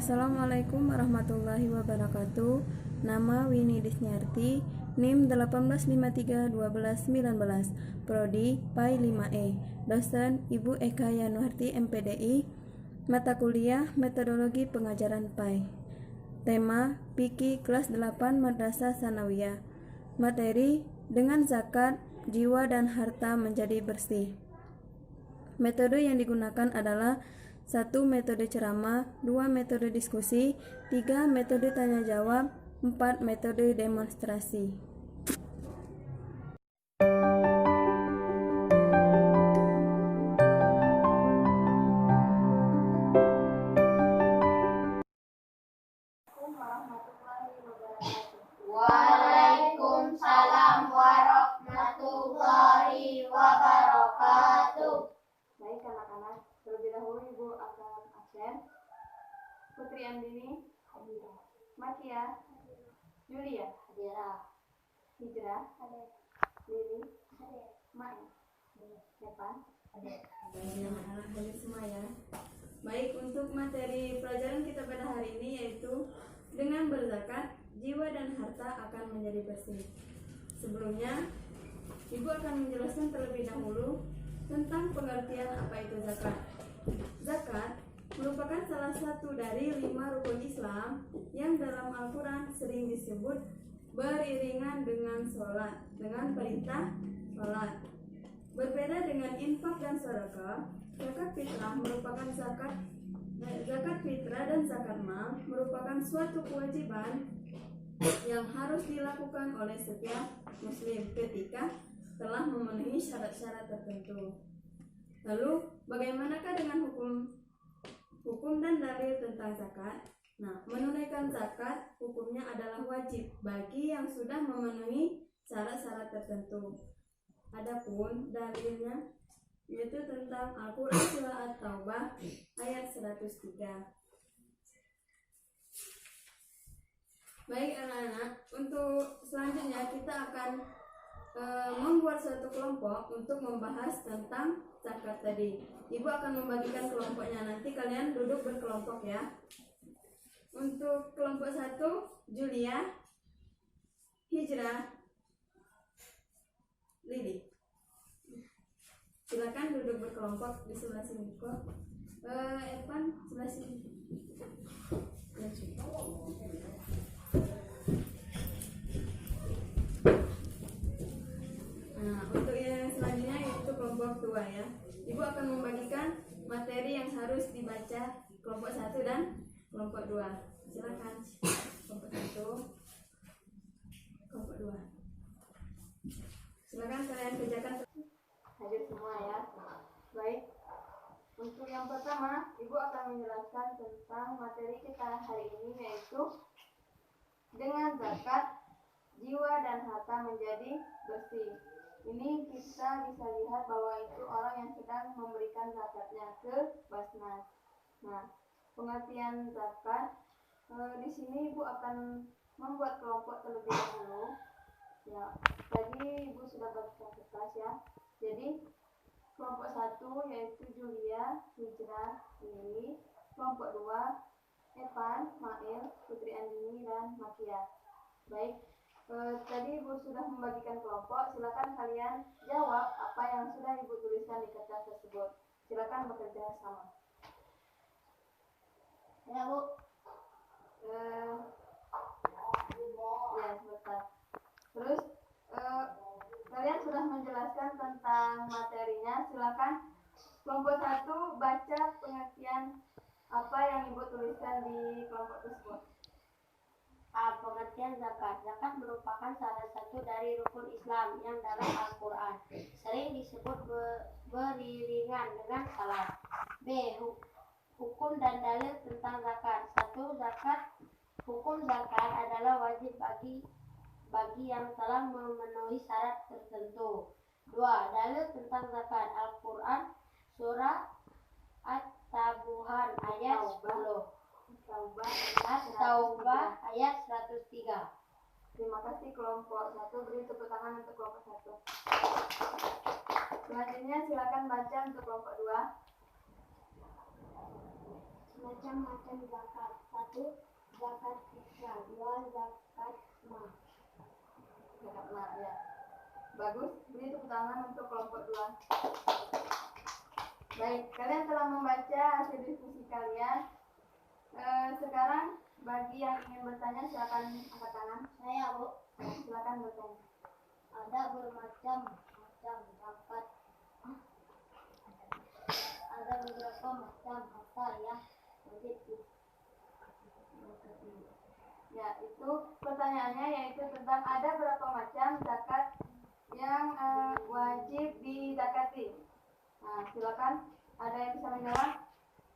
Assalamualaikum warahmatullahi wabarakatuh. Nama Winnie Disnyarti, NIM 18531219, Prodi PAI 5E. Dosen Ibu Eka Yanuarti MPDI. Mata kuliah Metodologi Pengajaran PAI. Tema Fikih kelas 8 Madrasah Sanawiyah. Materi dengan zakat, jiwa dan harta menjadi bersih. Metode yang digunakan adalah 1. Metode ceramah, 2. Metode diskusi, 3. Metode tanya jawab, 4. Metode demonstrasi. Waalaikumsalam warahmatullahi wabarakatuh. Baik anak-anak, terlebih dahulu Ibu akan absen. Putri Andini, Hadira, Makia, Julia, Hadira, Hijrah, Lili, Mai, Evan. Baik semua ya. Baik, untuk materi pelajaran kita pada hari ini yaitu dengan berzakat, jiwa dan harta akan menjadi bersih. Sebelumnya, Ibu akan menjelaskan terlebih dahulu tentang pengertian apa itu zakat. Zakat merupakan salah satu dari 5 rukun Islam yang dalam Al-Quran sering disebut beriringan dengan sholat, dengan perintah sholat. Berbeda dengan infak dan sedekah, zakat fitrah merupakan zakat fitrah dan zakat mal merupakan suatu kewajiban yang harus dilakukan oleh setiap muslim ketika telah memenuhi syarat-syarat tertentu. Lalu, bagaimanakah dengan hukum dan dalil tentang zakat? Nah, menunaikan zakat hukumnya adalah wajib bagi yang sudah memenuhi syarat-syarat tertentu. Adapun dalilnya yaitu tentang Al-Quran Surah At-Taubah ayat 103. Baik anak-anak, untuk selanjutnya kita akan membuat suatu kelompok untuk membahas tentang zakat tadi. Ibu akan membagikan kelompoknya, nanti kalian duduk berkelompok ya. Untuk kelompok 1, Julia, Hijrah, Lili. Silakan duduk berkelompok di sebelah sini kok. Evan sebelah sini. Nah, untuk yang selanjutnya yaitu kelompok 2 ya. Ibu akan membagikan materi yang harus dibaca kelompok 1 dan kelompok 2. Silakan kelompok 1, kelompok 2. Silakan kalian kerjakan. Hadir semua ya. Baik. Untuk yang pertama, Ibu akan menjelaskan tentang materi kita hari ini yaitu dengan zakat, jiwa dan harta menjadi bersih. Ini kita bisa lihat bahwa itu orang yang sedang memberikan zakatnya ke Basnas. Nah, pengertian zakat di sini Ibu akan membuat kelompok terlebih dahulu. Ya, tadi Ibu sudah baca kertas ya. Jadi kelompok 1 yaitu Julia, Hijrah, Lili. Kelompok 2 Evan, Mail, Putri Andini dan Makia. Baik. Tadi Ibu sudah membagikan kelompok, silakan kalian jawab apa yang sudah Ibu tuliskan di kertas tersebut. Silakan bekerja sama. ya Bu. Ya, sebentar. Terus kalian sudah menjelaskan tentang materinya, silakan kelompok 1 baca pengertian apa yang Ibu tuliskan di kelompok tersebut. Pengertian zakat. Zakat merupakan salah satu dari rukun Islam yang dalam Al-Quran sering disebut beriringan dengan salat. B. Hukum dan dalil tentang zakat. 1. Hukum zakat adalah wajib bagi yang telah memenuhi syarat tertentu. 2. Dalil tentang zakat. Al-Quran Surah At-Tabuhan ayat 10. At-Taubah ayat 103. Terima kasih kelompok 1, beri tepuk tangan untuk kelompok 1. Selanjutnya silakan baca untuk kelompok 2. Macam-macam zakat. 1. Zakat fitrah. 2. Zakat mal. Zakat mal, ya. Bagus, beri tepuk tangan untuk kelompok 2. Baik, kalian telah membaca hasil diskusi kalian. Sekarang bagi yang ingin bertanya silakan angkat tangan. Saya, Bu. Silakan bertanya. Ada bermacam-macam zakat. Ada beberapa macam harta yang wajib. Ya, itu pertanyaannya yaitu tentang ada berapa macam zakat yang wajib dizakati. Nah, silakan. Ada yang bisa menjawab?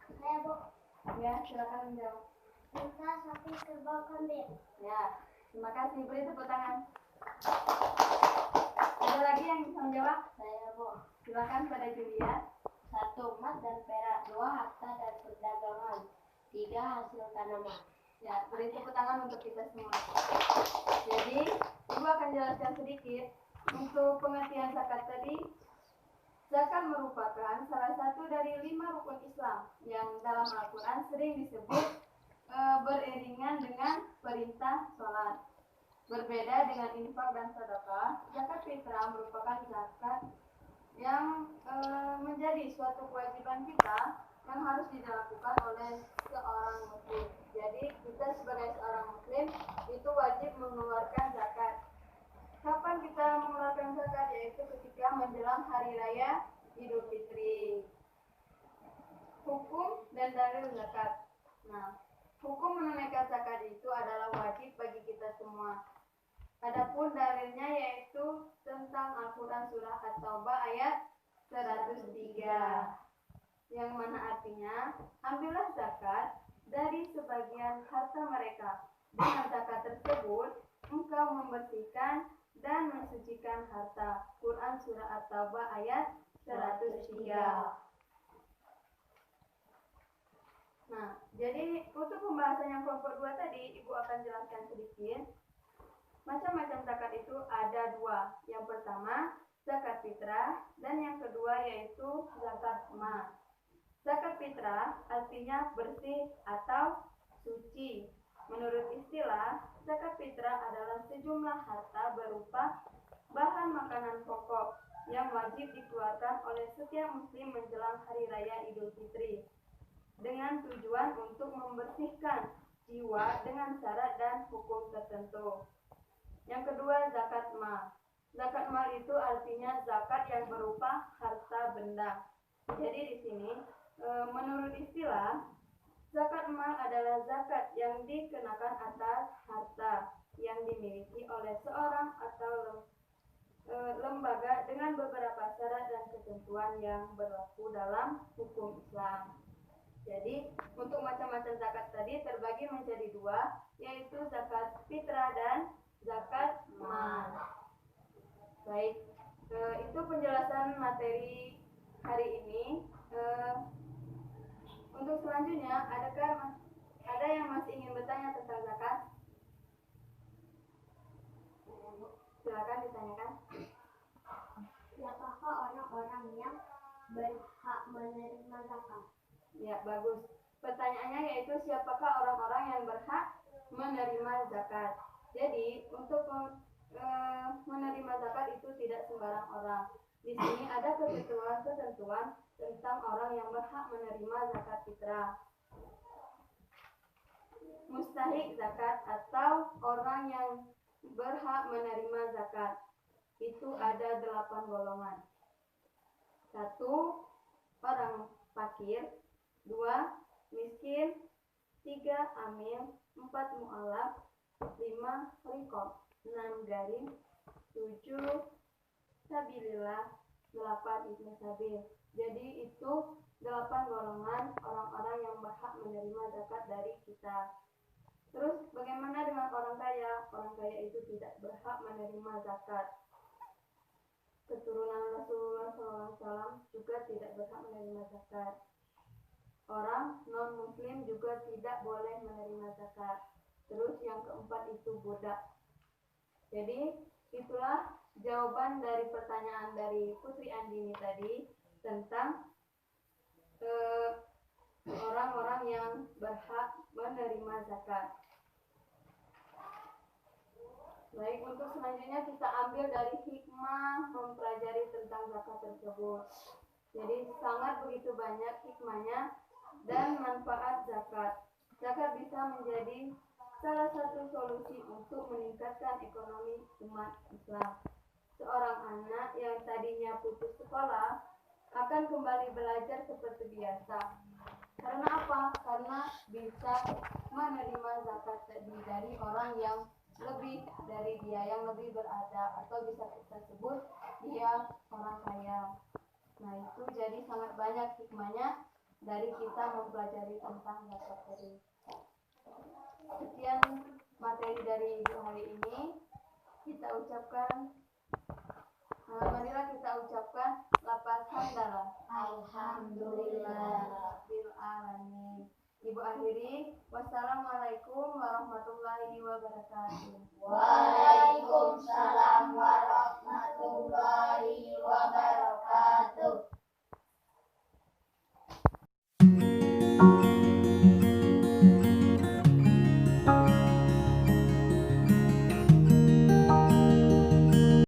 Saya, Bu. Ya, silakan menjawab. Unta, sapi, kerbau, kambing. Ya, terima kasih. Beri tepuk tangan. Ada lagi yang bisa menjawab? Saya, Bu. Silakan pada Julia. 1. Emas dan perak. 2. Harta dan perdagangan. 3. Hasil tanaman. Ya, beri tepuk tangan untuk kita semua. Jadi, Ibu akan jelaskan sedikit untuk pengertian zakat tadi. Zakat merupakan salah satu dari 5 rukun Islam yang dalam Al-Quran sering disebut beriringan dengan perintah sholat. Berbeda dengan infak dan sedekah, zakat fitrah merupakan zakat yang menjadi suatu kewajiban kita yang harus dilakukan oleh seorang muslim. Jadi kita sebagai seorang muslim itu wajib mengeluarkan zakat. Kapan kita mengeluarkan zakat? Yaitu ketika menjelang hari raya Idul Fitri. Hukum dan dalil zakat. Nah, hukum menunaikan zakat itu adalah wajib bagi kita semua. Adapun dalilnya yaitu tentang Al-Quran surah At-Taubah ayat 103. Yang mana artinya, ambillah zakat dari sebagian harta mereka. Dengan zakat tersebut, engkau membersihkan dan mensucikan harta. Quran surah At-Taubah ayat 103. Nah, jadi untuk pembahasan yang kelompok 2 tadi, Ibu akan jelaskan sedikit. Macam-macam zakat itu ada 2. Yang pertama, zakat fitrah, dan yang kedua yaitu zakat mal. Zakat fitrah artinya bersih atau suci. Menurut istilah, zakat fitrah adalah sejumlah harta berupa bahan makanan pokok yang wajib dikeluarkan oleh setiap muslim menjelang hari raya Idul Fitri dengan tujuan untuk membersihkan jiwa dengan syarat dan hukum tertentu. Yang kedua, zakat mal. Zakat mal itu artinya zakat yang berupa harta benda. Jadi di sini menurut istilah, zakat mal adalah zakat yang dikenakan atas harta yang dimiliki oleh seorang atau lembaga dengan beberapa syarat dan ketentuan yang berlaku dalam hukum Islam. Jadi untuk macam-macam zakat tadi terbagi menjadi 2, yaitu zakat fitrah dan zakat mal. Baik, itu penjelasan materi hari ini. Untuk selanjutnya, ada yang masih ingin bertanya tentang zakat? Silakan ditanyakan. Siapakah orang-orang yang berhak menerima zakat? Ya, bagus. Pertanyaannya yaitu siapakah orang-orang yang berhak menerima zakat. Jadi, untuk menerima zakat itu tidak sembarang orang. Di sini ada ketentuan tentang orang yang berhak menerima zakat fitrah. Mustahik zakat atau orang yang berhak menerima zakat itu ada 8 golongan. 1. Orang fakir. 2. Miskin. 3. Amil. 4. Mu'alaf. 5. Riqab. 6. Garim. 7. Sabilillah. 8. Ibnu Sabil. Jadi itu 8 golongan orang-orang yang berhak menerima zakat dari kita. Terus bagaimana dengan orang kaya? Orang kaya itu tidak berhak menerima zakat. Keturunan Rasulullah SAW juga tidak berhak menerima zakat. Orang non-muslim juga tidak boleh menerima zakat. Terus yang keempat itu budak. Jadi itulah jawaban dari pertanyaan dari Putri Andini tadi tentang orang orang-orang yang berhak menerima zakat. Baik, untuk selanjutnya kita ambil dari hikmah mempelajari tentang zakat tersebut. Jadi sangat begitu banyak hikmahnya dan manfaat zakat. Zakat bisa menjadi salah satu solusi untuk meningkatkan ekonomi umat Islam. Seorang anak yang tadinya putus sekolah akan kembali belajar seperti biasa. Karena apa? Karena bisa menerima zakat dari orang yang lebih dari dia, yang lebih berada, atau bisa kita sebut dia orang kaya. Nah, itu jadi sangat banyak hikmahnya dari kita mempelajari tentang zakat tadi. Sekian materi dari Ibu hari ini. Kita ucapkan, marilah kita ucapkan lafaz hamdalah. Alhamdulillah. Rabbil alamin. Ibu akhiri, wassalamualaikum warahmatullahi wabarakatuh. Waalaikumsalam warahmatullahi